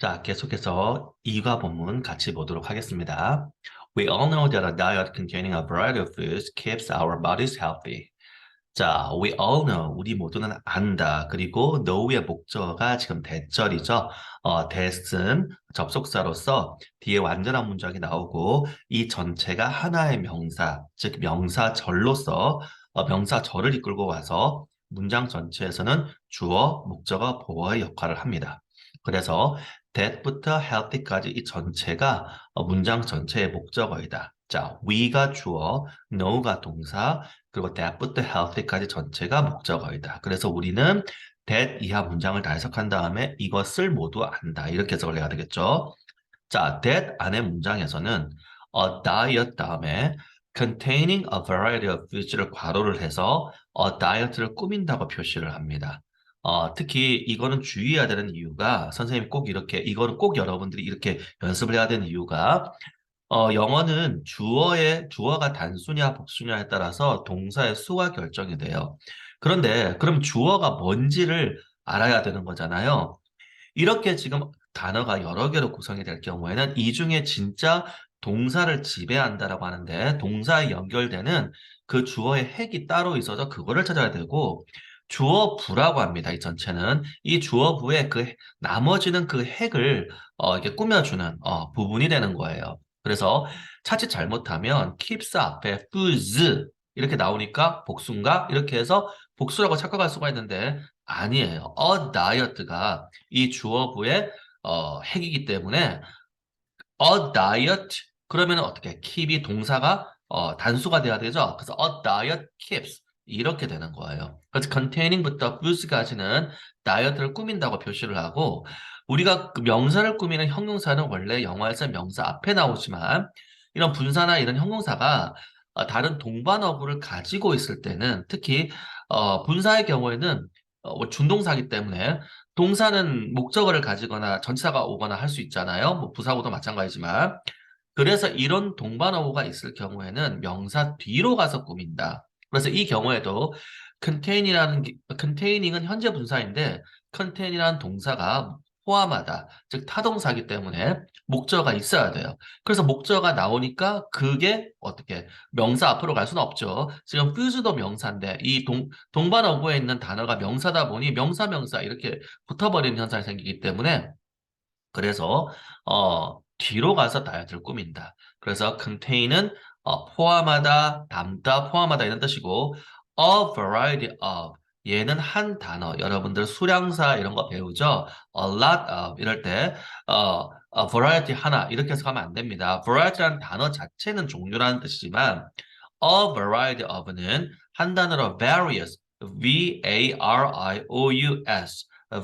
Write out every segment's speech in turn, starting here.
자, 계속해서 이과 본문 같이 보도록 하겠습니다. We all know that a diet containing a variety of foods keeps our bodies healthy. 자, we all know, 우리 모두는 안다. 그리고 know의 목적어가 지금 대절이죠. that은 접속사로서 뒤에 완전한 문장이 나오고 이 전체가 하나의 명사, 즉 명사절로서 명사절을 이끌고 와서 문장 전체에서는 주어, 목적어, 보어의 역할을 합니다. 그래서 that부터 healthy까지 이 전체가 문장 전체의 목적어이다. 자, we가 주어, know가 동사, 그리고 that부터 healthy까지 전체가 목적어이다. 그래서 우리는 that 이하 문장을 다 해석한 다음에 이것을 모두 안다. 이렇게 해석을 해야 되겠죠. 자, that 안의 문장에서는 a diet 다음에 containing a variety of foods를 괄호를 해서 a diet를 꾸민다고 표시를 합니다. 특히 이거는 주의해야 되는 이유가 선생님이 꼭 이렇게 이거는 꼭 여러분들이 이렇게 연습을 해야 되는 이유가 영어는 주어가 단수냐 복수냐에 따라서 동사의 수가 결정이 돼요. 그런데 그럼 주어가 뭔지를 알아야 되는 거잖아요. 이렇게 지금 단어가 여러 개로 구성이 될 경우에는 이 중에 진짜 동사를 지배한다라고 하는데 동사에 연결되는 그 주어의 핵이 따로 있어서 그거를 찾아야 되고 주어부라고 합니다. 이 전체는 이 주어부의 나머지는 그 핵을 이렇게 꾸며주는 부분이 되는 거예요. 그래서 차칫 잘못하면 keeps 앞에 foods 이렇게 나오니까 복수인가? 이렇게 해서 복수라고 착각할 수가 있는데 아니에요. a diet가 이 주어부의 핵이기 때문에 a diet 그러면 어떻게 keep이 동사가 단수가 돼야 되죠. 그래서 a diet keeps 이렇게 되는 거예요. 그래서 containing부터 foods까지는 다이어트를 꾸민다고 표시를 하고 우리가 그 명사를 꾸미는 형용사는 원래 영어에서 명사 앞에 나오지만 이런 분사나 이런 형용사가 다른 동반어구를 가지고 있을 때는 특히 분사의 경우에는 뭐 준동사이기 때문에 동사는 목적어를 가지거나 전치사가 오거나 할 수 있잖아요. 뭐 부사고도 마찬가지지만. 그래서 이런 동반어구가 있을 경우에는 명사 뒤로 가서 꾸민다. 그래서 이 경우에도 containing 현재 분사인데 contain이라는 동사가 포함하다. 즉 타동사이기 때문에 목적어가 있어야 돼요. 그래서 목적어가 나오니까 그게 어떻게 명사 앞으로 갈 수는 없죠. 지금 fuse도 명사인데 이 동반어구에 있는 단어가 명사다 보니 명사 이렇게 붙어버리는 현상이 생기기 때문에 그래서 뒤로 가서 다이어트를 꾸민다. 그래서 contain은 포함하다, 담다, 포함하다 이런 뜻이고 a variety of 얘는 한 단어. 여러분들 수량사 이런 거 배우죠? a lot of 이럴 때 a variety 하나 이렇게 해석하면 안 됩니다. variety라는 단어 자체는 종류라는 뜻이지만 a variety of는 한 단어로 various, V-A-R-I-O-U-S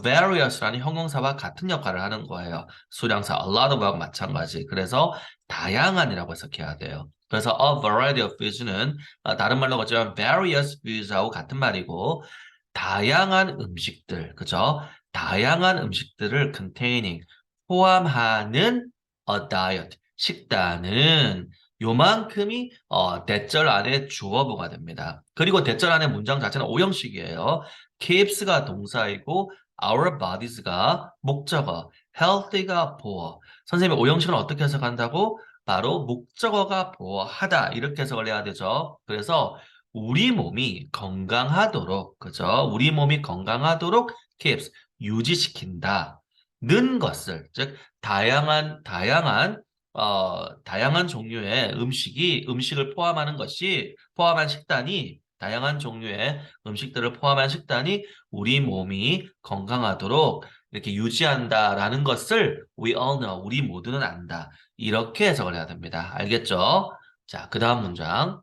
various라는 형용사와 같은 역할을 하는 거예요. 수량사 a lot of하고 마찬가지. 그래서 다양한이라고 해석해야 돼요. 그래서 a variety of foods는 다른 말로 하자면 various foods하고 같은 말이고 다양한 음식들, 그죠? 다양한 음식들을 containing 포함하는 a diet 식단은 요만큼이 대절 안에 주어부가 됩니다. 그리고 대절 안에 문장 자체는 오형식이에요. keeps가 동사이고 our bodies가 목적어, healthy가 보어. 선생님이 오형식은 어떻게 해석한다고? 바로 목적어가 보어하다 이렇게 해석을 해야 되죠. 그래서 우리 몸이 건강하도록, 그죠? 우리 몸이 건강하도록 keeps 유지시킨다. 는 것을, 즉 다양한 종류의 음식을 포함한 식단이 다양한 종류의 음식들을 포함한 식단이 우리 몸이 건강하도록 이렇게 유지한다라는 것을 we all know, 우리 모두는 안다. 이렇게 해석을 해야 됩니다. 알겠죠? 자, 그 다음 문장.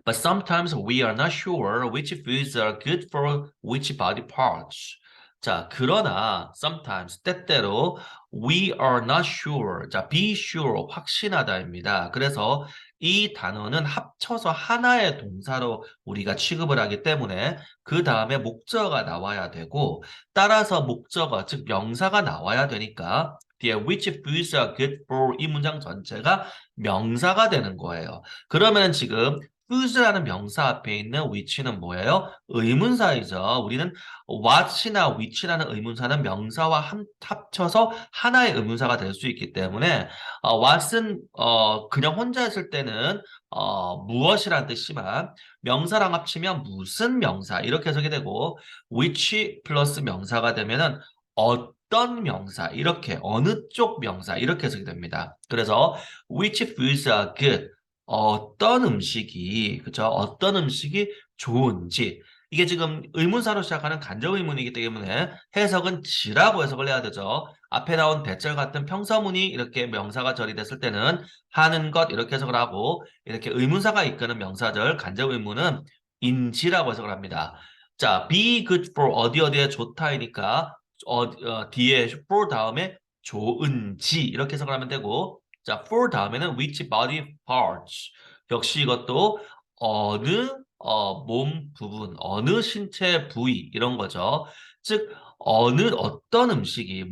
But sometimes we are not sure which foods are good for which body parts. 자, 그러나 sometimes 때때로 we are not sure. 자, be sure 확신하다입니다. 그래서 이 단어는 합쳐서 하나의 동사로 우리가 취급을 하기 때문에 그 다음에 목적어가 나와야 되고 따라서 목적어 즉 명사가 나와야 되니까 뒤에 which foods are good for 이 문장 전체가 명사가 되는 거예요. 그러면 지금 whose라는 명사 앞에 있는 which는 뭐예요? 의문사이죠. 우리는 what이나 which라는 의문사는 명사와 합쳐서 하나의 의문사가 될 수 있기 때문에 what은 그냥 혼자 있을 때는 무엇이라는 뜻이지만 명사랑 합치면 무슨 명사 이렇게 해석이 되고 which 플러스 명사가 되면은 어떤 명사 이렇게 어느 쪽 명사 이렇게 해석이 됩니다. 그래서 which foods are good 어떤 음식이 그죠? 어떤 음식이 좋은지 이게 지금 의문사로 시작하는 간접 의문이기 때문에 해석은 지라고 해석을 해야 되죠. 앞에 나온 대절 같은 평서문이 이렇게 명사가 절이됐을 때는 하는 것 이렇게 해석을 하고 이렇게 의문사가 이끄는 명사절 간접 의문은 인지라고 해석을 합니다. 자, be good for 어디 어디에 좋다이니까 뒤에 for 다음에 좋은지 이렇게 해석을 하면 되고 자, for 다음에는 which body parts 역시 이것도 어느 몸 부분, 어느 신체 부위 이런 거죠. 즉 어떤 음식이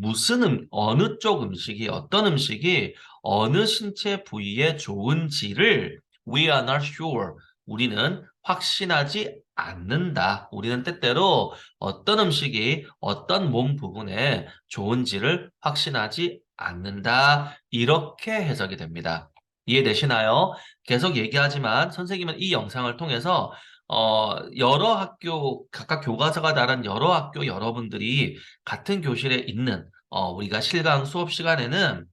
어느 쪽 음식이 어떤 음식이 어느 신체 부위에 좋은지를 we are not sure. 우리는 확신하지 않는다. 우리는 때때로 어떤 음식이 어떤 몸 부분에 좋은지를 확신하지 않는다. 이렇게 해석이 됩니다. 이해되시나요? 계속 얘기하지만 선생님은 이 영상을 통해서 여러 학교, 각각 교과서가 다른 여러 학교 여러분들이 같은 교실에 있는 우리가 실강 수업 시간에는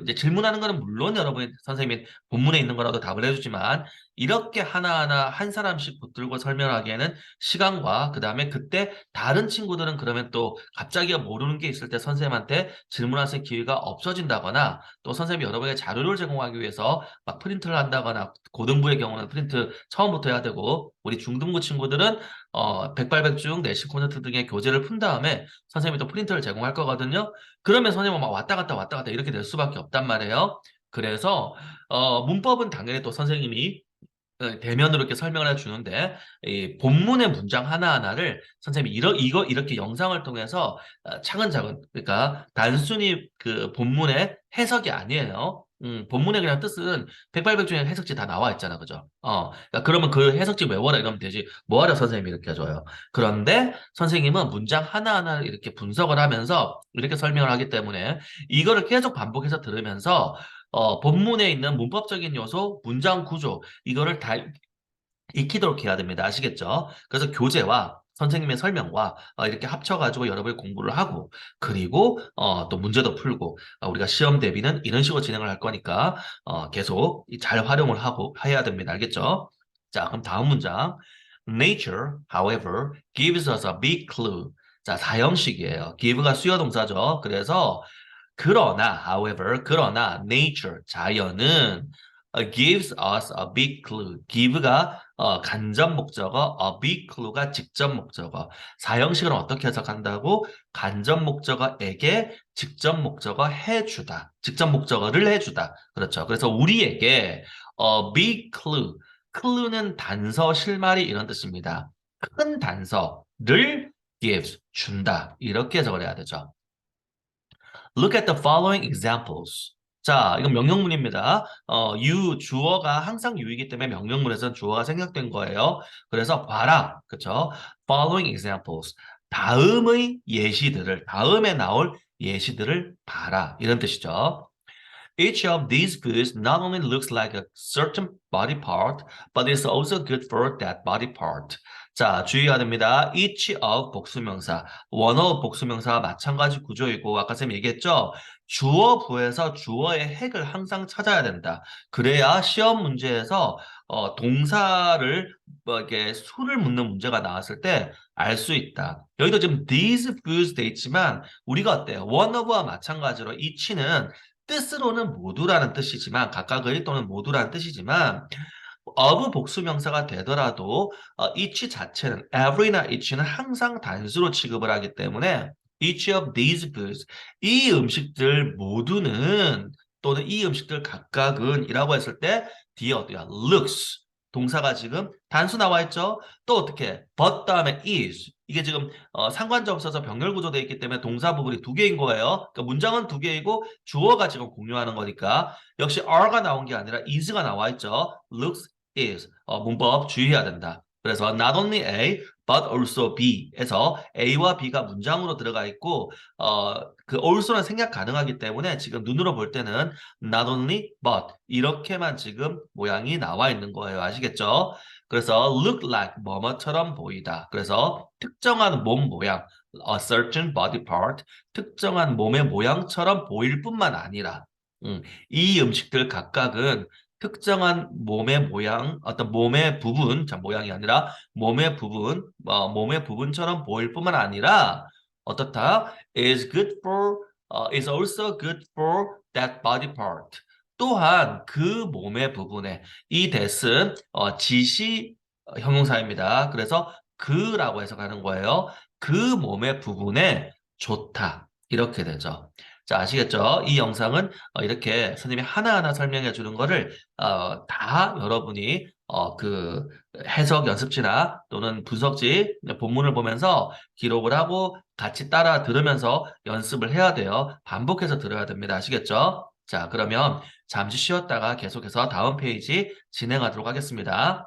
이제 질문하는 거는 물론 여러분이 선생님이 본문에 있는 거라도 답을 해주지만 이렇게 하나하나 한 사람씩 붙들고 설명하기에는 시간과 그다음에 그때 다른 친구들은 그러면 또 갑자기 모르는 게 있을 때 선생님한테 질문할 수 있는 기회가 없어진다거나 또 선생님이 여러분에게 자료를 제공하기 위해서 막 프린트를 한다거나 고등부의 경우는 프린트 처음부터 해야 되고 우리 중등부 친구들은 백발백중 내신 콘서트 등의 교재를 푼 다음에 선생님이 또 프린트를 제공할 거거든요. 그러면 선생님은 막 왔다 갔다 이렇게 될 수밖에 없단 말이에요. 그래서 문법은 당연히 또 선생님이 대면으로 이렇게 설명을 해주는데 이 본문의 문장 하나하나를 선생님이 이렇게 영상을 통해서 차근차근 그러니까 단순히 그 본문의 해석이 아니에요. 본문의 그냥 뜻은 백발백중에 해석지 다 나와 있잖아, 그죠? 그러니까 그러면 그 해석지 외워라 이러면 되지. 뭐하러 선생님이 이렇게 해줘요. 그런데 선생님은 문장 하나하나를 이렇게 분석을 하면서 이렇게 설명을 하기 때문에 이거를 계속 반복해서 들으면서 본문에 있는 문법적인 요소, 문장 구조 이거를 다 익히도록 해야 됩니다. 아시겠죠? 그래서 교재와 선생님의 설명과 이렇게 합쳐가지고 여러분이 공부를 하고 그리고 또 문제도 풀고 우리가 시험 대비는 이런 식으로 진행을 할 거니까 계속 잘 활용을 하고 해야 됩니다. 알겠죠? 자, 그럼 다음 문장. Nature, however, gives us a big clue. 자, 사형식이에요. give가 수요 동사죠. 그래서 그러나 nature 자연은 gives us a big clue. give가 간접 목적어, a big clue가 직접 목적어. 사형식은 어떻게 해석한다고? 간접 목적어에게 직접 목적어 해주다. 직접 목적어를 해주다. 그렇죠. 그래서 우리에게 a big clue. clue는 단서, 실마리 이런 뜻입니다. 큰 단서를 gives 준다. 이렇게 해석을 해야 되죠. Look at the following examples. 자, 이건 명령문입니다. 주어가 항상 you이기 때문에 명령문에서는 주어가 생략된 거예요. 그래서 봐라. 그쵸? Following examples. 다음에 나올 예시들을 봐라. 이런 뜻이죠. Each of these foods not only looks like a certain body part, but is also good for that body part. 자, 주의해야 됩니다. Each of 복수명사, one of 복수명사와 마찬가지 구조이고 아까 쌤 얘기했죠? 주어 부에서 주어의 핵을 항상 찾아야 된다. 그래야 시험 문제에서 동사를 이렇게 수를 묻는 문제가 나왔을 때 알 수 있다. 여기도 지금 these foods 돼 있지만 우리가 어때요? one of와 마찬가지로 each는 뜻으로는 모두라는 뜻이지만 각각의 또는 모두라는 뜻이지만 of 복수명사가 되더라도 each 자체는 every나 each는 항상 단수로 취급을 하기 때문에 each of these foods 이 음식들 모두는 또는 이 음식들 각각은 이라고 했을 때 뒤에 어때요? looks 동사가 지금 단수 나와 있죠? 또 어떻게? but 다음에 is 이게 지금 상관자 없어서 병렬 구조되어 있기 때문에 동사 부분이 두 개인 거예요. 그러니까 문장은 두 개이고 주어가 지금 공유하는 거니까 역시 are가 나온 게 아니라 is가 나와 있죠. looks, is. 문법 주의해야 된다. 그래서 not only A, but also B에서 A와 B가 문장으로 들어가 있고 그 also는 생략 가능하기 때문에 지금 눈으로 볼 때는 not only, but 이렇게만 지금 모양이 나와 있는 거예요. 아시겠죠? 그래서 look like 뭐뭐처럼 보이다. 그래서 특정한 몸 모양, a certain body part, 특정한 몸의 모양처럼 보일 뿐만 아니라 이 음식들 각각은 특정한 몸의 모양, 어떤 몸의 부분, 자, 모양이 아니라 몸의 부분처럼 보일 뿐만 아니라 어떻다? is also good for that body part. 또한 그 몸의 부분에 이 that은 지시 형용사입니다. 그래서 그라고 해석하는 거예요. 그 몸의 부분에 좋다. 이렇게 되죠. 자, 아시겠죠? 이 영상은 이렇게 선생님이 하나하나 설명해 주는 거를 다 여러분이 그 해석 연습지나 또는 분석지 본문을 보면서 기록을 하고 같이 따라 들으면서 연습을 해야 돼요. 반복해서 들어야 됩니다. 아시겠죠? 자, 그러면 잠시 쉬었다가 계속해서 다음 페이지 진행하도록 하겠습니다.